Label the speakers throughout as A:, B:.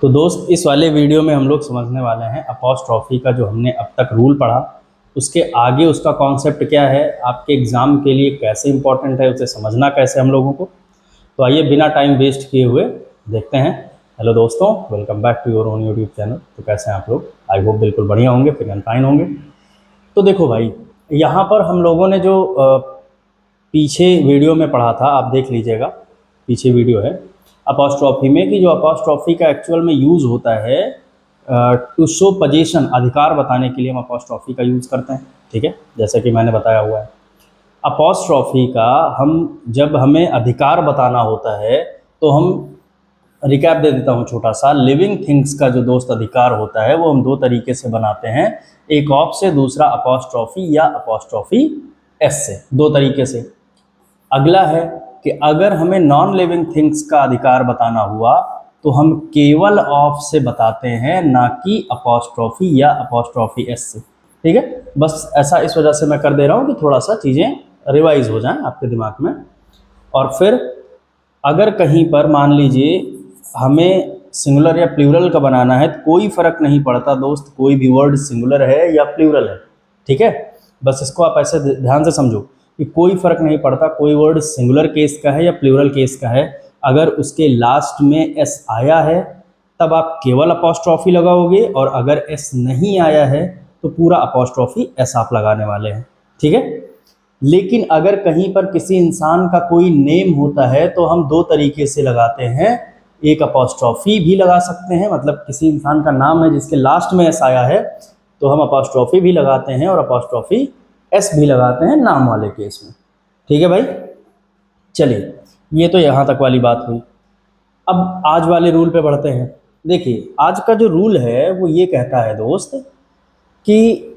A: तो दोस्त इस वाले वीडियो में हम लोग समझने वाले हैं अपॉस्ट्रॉफी का जो हमने अब तक रूल पढ़ा, उसके आगे उसका कॉन्सेप्ट क्या है, आपके एग्ज़ाम के लिए कैसे इंपॉर्टेंट है, उसे समझना कैसे हम लोगों को। तो आइए बिना टाइम वेस्ट किए हुए देखते हैं। हेलो दोस्तों, welcome back to your own YouTube channel. तो कैसे हैं आप लोग? आई होप बिल्कुल बढ़िया होंगे, फिट एंड फाइन होंगे। तो देखो भाई, यहाँ पर हम लोगों ने जो पीछे वीडियो में पढ़ा था, आप देख लीजिएगा, पीछे वीडियो है अपॉस्ट्रॉफी में, कि जो अपॉस्ट्रॉफी का एक्चुअल में यूज़ होता है टू शो पोजीशन, अधिकार बताने के लिए हम अपॉस्ट्रॉफी का यूज़ करते हैं। ठीक है, जैसे कि मैंने बताया हुआ है अपॉस्ट्रॉफी का, हम जब हमें अधिकार बताना होता है तो हम रिकैप दे देता हूँ छोटा सा। लिविंग थिंग्स का जो दोस्त अधिकार होता है वो हम दो तरीके से बनाते हैं, एक ऑफ से, दूसरा अपॉस्ट्रॉफी या अपॉस्ट्रॉफी एस से, दो तरीके से। अगला है कि अगर हमें नॉन लिविंग थिंग्स का अधिकार बताना हुआ तो हम केवल ऑफ से बताते हैं, ना कि अपॉस्ट्रॉफी या अपॉस्ट्रॉफी एस से। ठीक है, बस ऐसा इस वजह से मैं कर दे रहा हूँ कि थोड़ा सा चीज़ें रिवाइज हो जाएं आपके दिमाग में। और फिर अगर कहीं पर मान लीजिए हमें सिंगुलर या प्लूरल का बनाना है, तो कोई फ़र्क नहीं पड़ता दोस्त, कोई भी वर्ड सिंगुलर है या प्लूरल है। ठीक है, बस इसको आप ऐसे ध्यान से समझो कि कोई फ़र्क नहीं पड़ता कोई वर्ड सिंगुलर केस का है या प्लूरल केस का है, अगर उसके लास्ट में एस आया है तब आप केवल अपॉस्ट्रॉफी लगाओगे, और अगर एस नहीं आया है तो पूरा अपॉस्ट्रॉफी एस आप लगाने वाले हैं। ठीक है, लेकिन अगर कहीं पर किसी इंसान का कोई नेम होता है तो हम दो तरीके से लगाते हैं, एक अपॉस्ट्रॉफी भी लगा सकते हैं, मतलब किसी इंसान का नाम है जिसके लास्ट में एस आया है तो हम अपॉस्ट्रॉफी भी लगाते हैं और अपॉस्ट्रॉफी एस भी लगाते हैं नाम वाले केस में। ठीक है भाई, चलिए ये तो यहाँ तक वाली बात हुई। अब आज वाले रूल पे बढ़ते हैं। देखिए, आज का जो रूल है वो ये कहता है दोस्त कि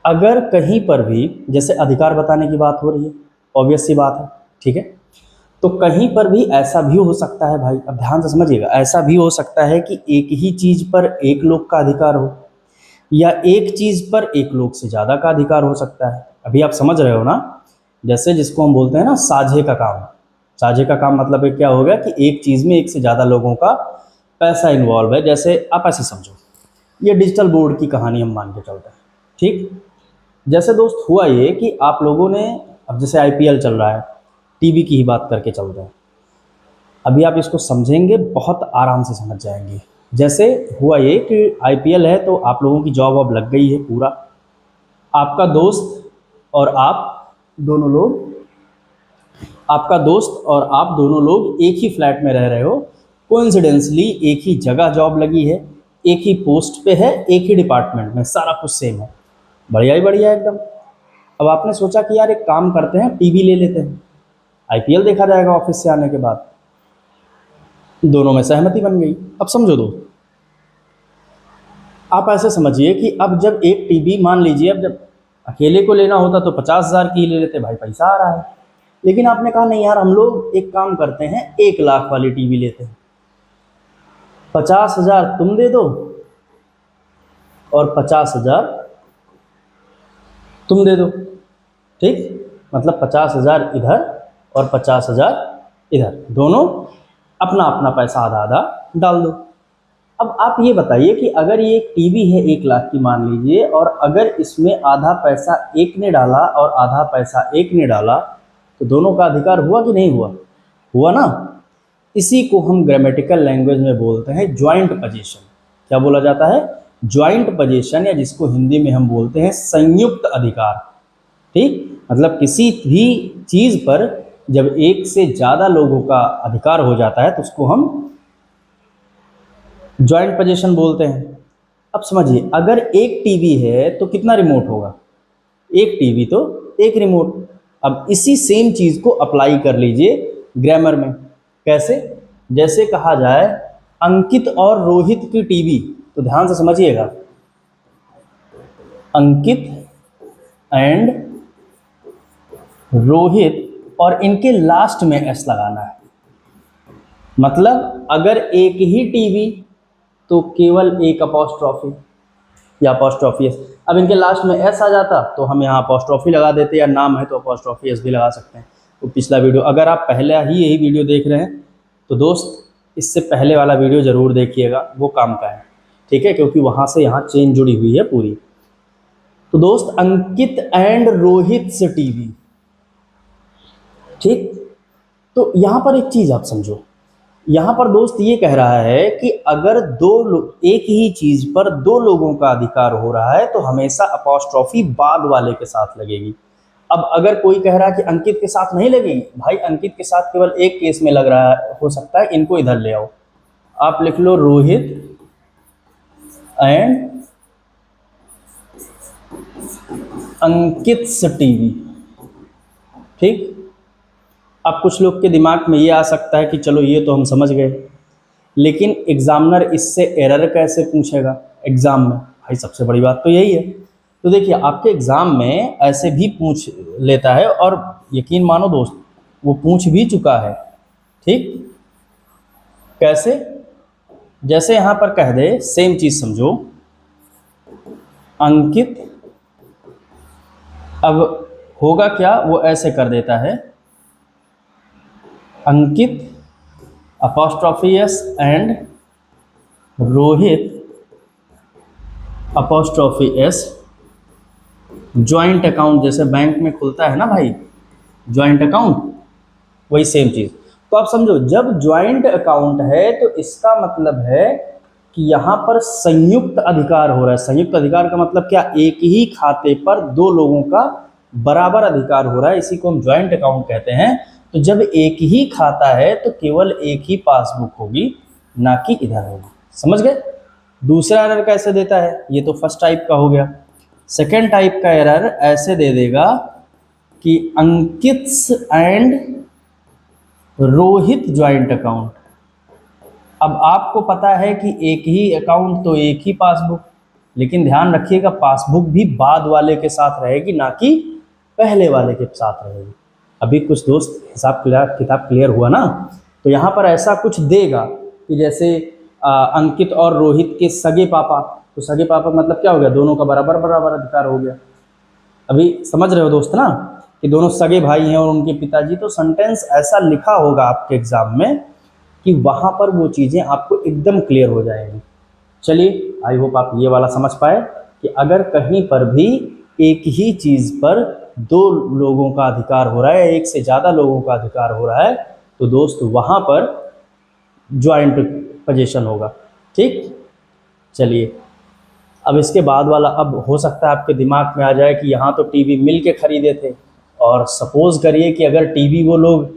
A: अगर कहीं पर भी, जैसे अधिकार बताने की बात हो रही है, ऑब्वियस सी बात है, ठीक है, तो कहीं पर भी ऐसा भी हो सकता है भाई, अब ध्यान से समझिएगा, ऐसा भी हो सकता है कि एक ही चीज़ पर एक लोग का अधिकार हो, या एक चीज़ पर एक लोग से ज़्यादा का अधिकार हो सकता है। अभी आप समझ रहे हो ना, जैसे जिसको हम बोलते हैं ना साझे का काम। साझे का काम मतलब क्या हो गया कि एक चीज़ में एक से ज़्यादा लोगों का पैसा इन्वॉल्व है। जैसे आप ऐसे समझो, ये डिजिटल बोर्ड की कहानी हम मान के चलते हैं। ठीक, जैसे दोस्त हुआ ये कि आप लोगों ने, अब जैसे आईपीएल चल रहा है, टीवी की ही बात करके चल रहे हैं, अभी आप इसको समझेंगे बहुत आराम से समझ जाएंगे। जैसे हुआ ये कि आईपीएल है तो आप लोगों की जॉब अब लग गई है, पूरा आपका दोस्त और आप दोनों लोग, आपका दोस्त और आप दोनों लोग एक ही फ्लैट में रह रहे हो, कोइंसिडेंसली एक ही जगह जॉब लगी है, एक ही पोस्ट पे है, एक ही डिपार्टमेंट में, सारा कुछ सेम है, बढ़िया ही बढ़िया एकदम। अब आपने सोचा कि यार एक काम करते हैं, टीवी ले लेते हैं, आईपीएल देखा जाएगा ऑफिस से आने के बाद। दोनों में सहमति बन गई। अब समझो दोस्त, आप ऐसे समझिए कि अब जब एक टीवी, मान लीजिए अब जब अकेले को लेना होता तो 50,000 की ले लेते, भाई पैसा आ रहा है, लेकिन आपने कहा नहीं यार, हम लोग एक काम करते हैं, 1 लाख वाली टीवी लेते हैं, 50,000 तुम दे दो और 50,000 तुम दे दो। ठीक, मतलब 50,000 इधर और 50,000 इधर, दोनों अपना अपना पैसा आधा आधा डाल दो। अब आप ये बताइए कि अगर ये एक टीवी है 1 लाख की मान लीजिए, और अगर इसमें आधा पैसा एक ने डाला और आधा पैसा एक ने डाला, तो दोनों का अधिकार हुआ कि नहीं हुआ? हुआ ना। इसी को हम ग्रामेटिकल लैंग्वेज में बोलते हैं ज्वाइंट पोजीशन। क्या बोला जाता है? ज्वाइंट पोजीशन, या जिसको हिंदी में हम बोलते हैं संयुक्त अधिकार। ठीक, मतलब किसी भी चीज़ पर जब एक से ज़्यादा लोगों का अधिकार हो जाता है तो उसको हम ज्वाइंट पोजीशन बोलते हैं। अब समझिए, अगर एक टीवी है तो कितना रिमोट होगा? एक टीवी तो एक रिमोट। अब इसी सेम चीज़ को अप्लाई कर लीजिए ग्रामर में। कैसे? जैसे कहा जाए अंकित और रोहित की टीवी, तो ध्यान से समझिएगा, अंकित एंड रोहित, और इनके लास्ट में एस लगाना है। मतलब अगर एक ही टीवी तो केवल एक अपॉस्ट्रॉफी या अपॉस्ट्रॉफी एस। अब इनके लास्ट में एस आ जाता तो हम यहाँ अपॉस्ट्रॉफी लगा देते, या नाम है तो अपॉस्ट्रॉफी एस भी लगा सकते हैं। तो पिछला वीडियो, अगर आप पहले ही यही वीडियो देख रहे हैं तो दोस्त इससे पहले वाला वीडियो ज़रूर देखिएगा, वो काम का है, ठीक है, क्योंकि वहाँ से यहाँ चेन जुड़ी हुई है पूरी। तो दोस्त, अंकित एंड रोहित से टीवी, ठीक। तो यहाँ पर एक चीज़ आप समझो, यहाँ पर दोस्त ये कह रहा है कि अगर एक ही चीज़ पर दो लोगों का अधिकार हो रहा है तो हमेशा अपॉस्ट्रॉफी बाद वाले के साथ लगेगी। अब अगर कोई कह रहा है कि अंकित के साथ नहीं लगेगी, भाई अंकित के साथ केवल एक केस में लग रहा है, हो सकता है, इनको इधर ले आओ। आप लिख लो रोहित एंड अंकित से टीवी, ठीक। अब कुछ लोग के दिमाग में ये आ सकता है कि चलो ये तो हम समझ गए, लेकिन एग्जामिनर इससे एरर कैसे पूछेगा एग्ज़ाम में? भाई सबसे बड़ी बात तो यही है। तो देखिए, आपके एग्ज़ाम में ऐसे भी पूछ लेता है, और यकीन मानो दोस्त, वो पूछ भी चुका है, ठीक। कैसे? जैसे यहाँ पर कह दे, सेम चीज़ समझो, अंकित, अब होगा क्या, वो ऐसे कर देता है, Ankit apostrophe S and Rohit apostrophe S joint account, जैसे बैंक में खुलता है ना भाई जॉइंट अकाउंट, वही सेम चीज़। तो आप समझो, जब जॉइंट अकाउंट है तो इसका मतलब है कि यहाँ पर संयुक्त अधिकार हो रहा है। संयुक्त अधिकार का मतलब क्या? एक ही खाते पर दो लोगों का बराबर अधिकार हो रहा है, इसी को हम जॉइंट अकाउंट कहते हैं। तो जब एक ही खाता है तो केवल एक ही पासबुक होगी, ना कि इधर होगी। समझ गए? दूसरा एरर कैसे देता है? ये तो फर्स्ट टाइप का हो गया। सेकेंड टाइप का एरर ऐसे दे देगा कि अंकित एंड रोहित ज्वाइंट अकाउंट। अब आपको पता है कि एक ही अकाउंट तो एक ही पासबुक, लेकिन ध्यान रखिएगा पासबुक भी बाद वाले के साथ रहेगी, ना कि पहले वाले के साथ रहेगी। अभी कुछ दोस्त हिसाब किताब क्लियर हुआ ना? तो यहाँ पर ऐसा कुछ देगा कि जैसे अंकित और रोहित के सगे पापा, तो सगे पापा मतलब क्या हो गया? दोनों का बराबर बराबर अधिकार हो गया। अभी समझ रहे हो दोस्त ना कि दोनों सगे भाई हैं और उनके पिताजी। तो सेंटेंस ऐसा लिखा होगा आपके एग्जाम में कि वहाँ पर वो चीज़ें आपको एकदम क्लियर हो जाएंगी। चलिए, आई होप आप ये वाला समझ पाए कि अगर कहीं पर भी एक ही चीज़ पर दो लोगों का अधिकार हो रहा है, एक से ज़्यादा लोगों का अधिकार हो रहा है, तो दोस्त वहाँ पर ज्वाइंट पोजीशन होगा। ठीक, चलिए अब इसके बाद वाला, अब हो सकता है आपके दिमाग में आ जाए कि यहाँ तो टीवी मिल के खरीदे थे, और सपोज़ करिए कि अगर टीवी वो लोग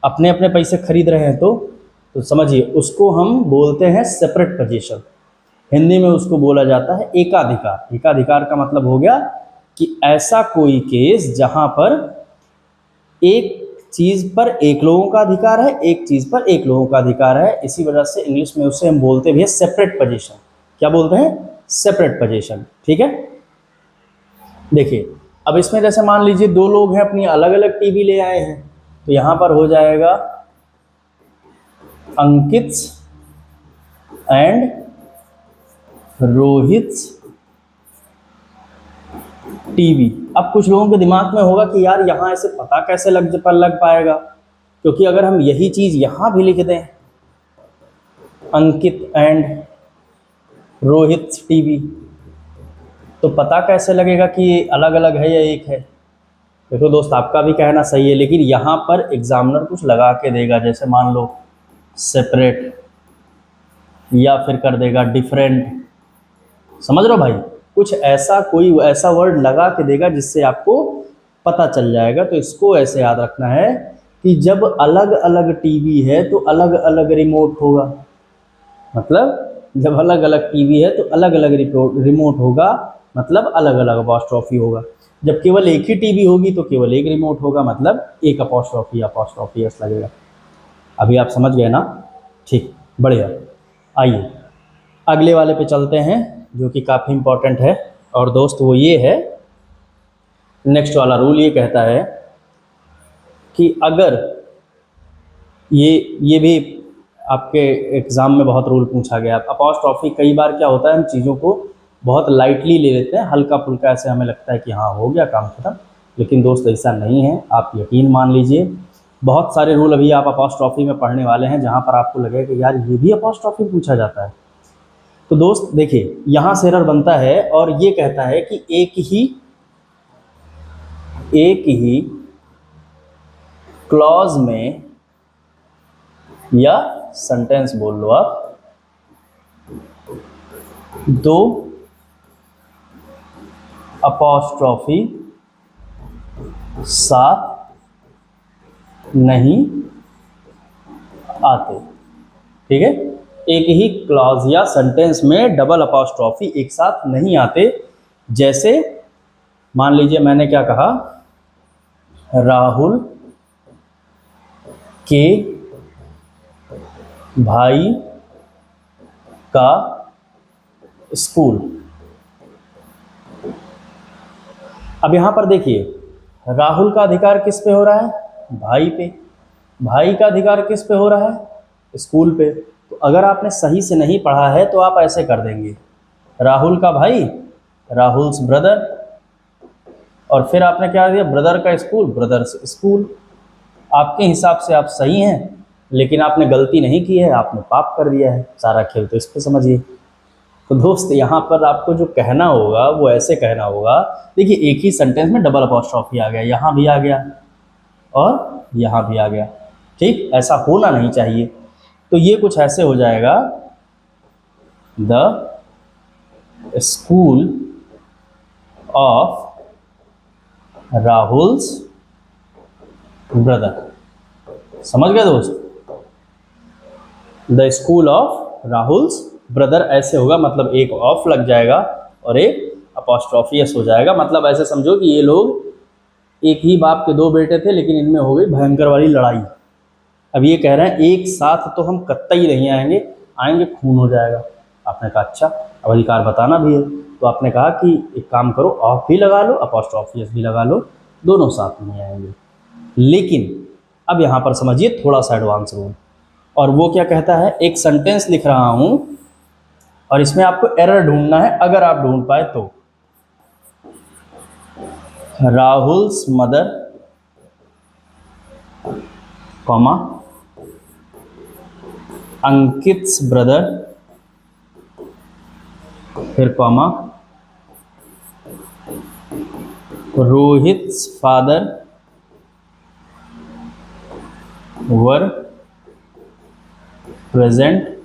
A: अपने अपने पैसे खरीद रहे हैं तो समझिए उसको हम बोलते हैं सेपरेट पोजीशन। हिंदी में उसको बोला जाता है एकाधिकार। एकाधिकार का मतलब हो गया कि ऐसा कोई केस जहाँ पर एक चीज़ पर एक लोगों का अधिकार है, एक चीज़ पर एक लोगों का अधिकार है। इसी वजह से इंग्लिश में उसे हम बोलते भी हैं सेपरेट पोजीशन। क्या बोलते हैं? Separate position. ठीक है, देखिए अब इसमें जैसे मान लीजिए दो लोग हैं, अपनी अलग अलग टीवी ले आए हैं, तो यहाँ पर हो जाएगा अंकित एंड रोहित टीवी। अब कुछ लोगों के दिमाग में होगा कि यार यहाँ ऐसे पता कैसे लग पाएगा, क्योंकि अगर हम यही चीज़ यहाँ भी लिख दें अंकित एंड रोहित टीवी, तो पता कैसे लगेगा कि अलग अलग है या एक है? देखो दोस्त, आपका भी कहना सही है, लेकिन यहाँ पर एग्जामिनर कुछ लगा के देगा, जैसे मान लो सेपरेट, या फिर कर देगा डिफरेंट। समझ रहे हो भाई? कुछ ऐसा, कोई ऐसा वर्ड लगा के देगा जिससे आपको पता चल जाएगा। तो इसको ऐसे याद रखना है कि जब अलग अलग टीवी है तो अलग अलग रिमोट होगा। मतलब जब अलग अलग टीवी है तो अलग अलग रिमोट होगा, मतलब अलग अलग अपॉस्ट्रॉफी होगा। जब केवल एक ही टीवी होगी तो केवल एक रिमोट होगा, मतलब एक अपॉस्ट्रॉफी एस लगेगा। अभी आप समझ गए ना? ठीक, बढ़िया। आइए अगले वाले पे चलते हैं, जो कि काफ़ी इम्पोर्टेंट है। और दोस्त वो ये है, नेक्स्ट वाला रूल ये कहता है कि अगर ये भी आपके एग्ज़ाम में बहुत रूल पूछा गया। अपॉस्ट्रॉफी कई बार क्या होता है, हम चीज़ों को बहुत लाइटली ले लेते हैं, हल्का फुल्का, ऐसे हमें लगता है कि हाँ हो गया काम खत्म, लेकिन दोस्त ऐसा नहीं है। आप यकीन मान लीजिए, बहुत सारे रूल अभी आप अपॉस्ट्रॉफी में पढ़ने वाले हैं जहाँ पर आपको लगेगा कि यार ये भी अपॉस्ट्रॉफी पूछा जाता है। तो दोस्त देखिए, यहाँ से एरर बनता है और ये कहता है कि एक ही क्लॉज में या सेंटेंस बोल लो आप, दो अपॉस्ट्रॉफी साथ नहीं आते। ठीक है, एक ही क्लॉज या सेंटेंस में डबल अपॉस्ट्रॉफी एक साथ नहीं आते। जैसे मान लीजिए मैंने क्या कहा, राहुल के भाई का स्कूल। अब यहां पर देखिए, राहुल का अधिकार किस पे हो रहा है? भाई पे। भाई का अधिकार किस पे हो रहा है? स्कूल पे। तो अगर आपने सही से नहीं पढ़ा है तो आप ऐसे कर देंगे, राहुल का भाई, राहुल्स ब्रदर, और फिर आपने क्या दिया, ब्रदर का स्कूल, ब्रदर्स स्कूल। आपके हिसाब से आप सही हैं, लेकिन आपने गलती नहीं की है, आपने पाप कर दिया है। सारा खेल तो इस पे समझिए। तो दोस्त यहाँ पर आपको जो कहना होगा वो ऐसे कहना होगा, देखिए एक ही सेंटेंस में डबल अपॉस्ट्रॉफी आ गया, यहाँ भी आ गया और यहाँ भी आ गया। ठीक, ऐसा होना नहीं चाहिए। तो ये कुछ ऐसे हो जाएगा, the school of Rahul's brother. समझ गए दोस्त? The school of Rahul's brother ऐसे होगा, मतलब एक ऑफ लग जाएगा और एक अपॉस्ट्रॉफी एस हो जाएगा। मतलब ऐसे समझो कि ये लोग एक ही बाप के दो बेटे थे, लेकिन इनमें हो गई भयंकर वाली लड़ाई। अब ये कह रहे हैं एक साथ तो हम कतई नहीं आएंगे, आएंगे खून हो जाएगा। आपने कहा अच्छा, अब अधिकार बताना भी है। तो आपने कहा कि एक काम करो, ऑफ भी लगा लो, अपॉस्ट्रॉफी एस भी लगा लो, दोनों साथ नहीं आएंगे। लेकिन अब यहाँ पर समझिए थोड़ा सा एडवांस रूल, और वो क्या कहता है, एक सेंटेंस लिख रहा हूँ और इसमें आपको एरर ढूंढना है, अगर आप ढूंढ पाए तो। Rahul's mother, comma, Ankit's brother, फिर comma, Rohit's father were present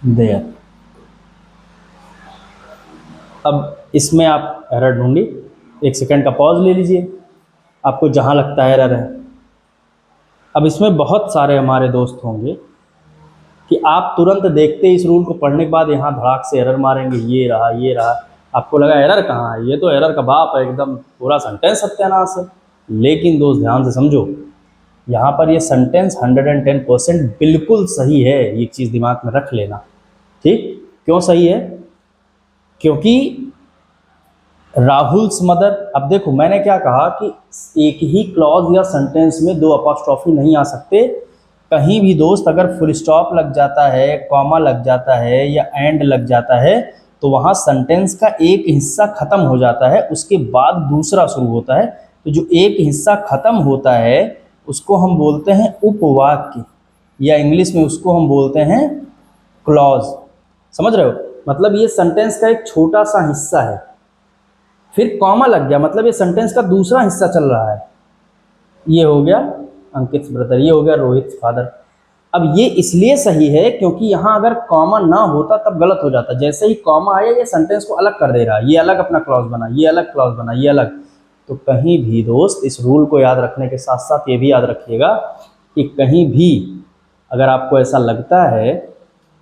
A: there. अब इसमें आप एरर ढूंढिए, एक सेकंड का पॉज ले लीजिए, आपको जहां लगता है एरर है। अब इसमें बहुत सारे हमारे दोस्त होंगे कि आप तुरंत देखते इस रूल को पढ़ने के बाद यहाँ धड़ाक से एरर मारेंगे, ये रहा ये रहा। आपको लगा एरर कहाँ है, ये तो एरर का बाप है, एकदम पूरा सेंटेंस सत्यानाश है। लेकिन दोस्त ध्यान से समझो, यहाँ पर ये सेंटेंस 110% बिल्कुल सही है। ये चीज़ दिमाग में रख लेना। ठीक, क्यों सही है? क्योंकि राहुल्स मदर, अब देखो मैंने क्या कहा कि एक ही क्लॉज या सेंटेंस में दो अपॉस्ट्रॉफी नहीं आ सकते। कहीं भी दोस्त अगर फुल स्टॉप लग जाता है, कॉमा लग जाता है या एंड लग जाता है, तो वहाँ सेंटेंस का एक हिस्सा खत्म हो जाता है, उसके बाद दूसरा शुरू होता है। तो जो एक हिस्सा खत्म होता है उसको हम बोलते हैं उपवाक्य, या इंग्लिश में उसको हम बोलते हैं क्लॉज। समझ रहे हो? मतलब ये सेंटेंस का एक छोटा सा हिस्सा है, फिर कॉमा लग गया, मतलब ये सेंटेंस का दूसरा हिस्सा चल रहा है। ये हो गया अंकित ब्रदर, ये हो गया रोहित फादर। अब ये इसलिए सही है क्योंकि यहाँ अगर कॉमा ना होता तब गलत हो जाता। जैसे ही कॉमा आया ये सेंटेंस को अलग कर दे रहा है, ये अलग अपना क्लॉज बना, ये अलग क्लॉज बना, ये अलग। तो कहीं भी दोस्त इस रूल को याद रखने के साथ साथ ये भी याद रखिएगा कि कहीं भी अगर आपको ऐसा लगता है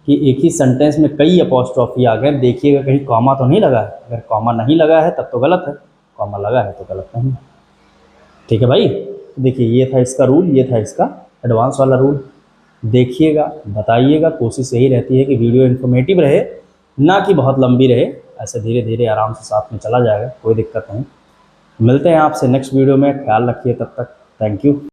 A: कि एक ही सेंटेंस में कई अपॉस्ट्रॉफी आ गए, देखिएगा कहीं कॉमा तो नहीं लगा है। अगर कॉमा नहीं लगा है तब तो गलत है, कॉमा लगा है तो गलत नहीं। ठीक है भाई? देखिए ये था इसका रूल, ये था इसका एडवांस वाला रूल। देखिएगा, बताइएगा। कोशिश यही रहती है कि वीडियो इन्फॉर्मेटिव रहे, ना कि बहुत लंबी रहे। ऐसे धीरे धीरे आराम से साथ में चला जाएगा, कोई दिक्कत नहीं। मिलते हैं आपसे नेक्स्ट वीडियो में, ख्याल रखिए तब तक। Thank you.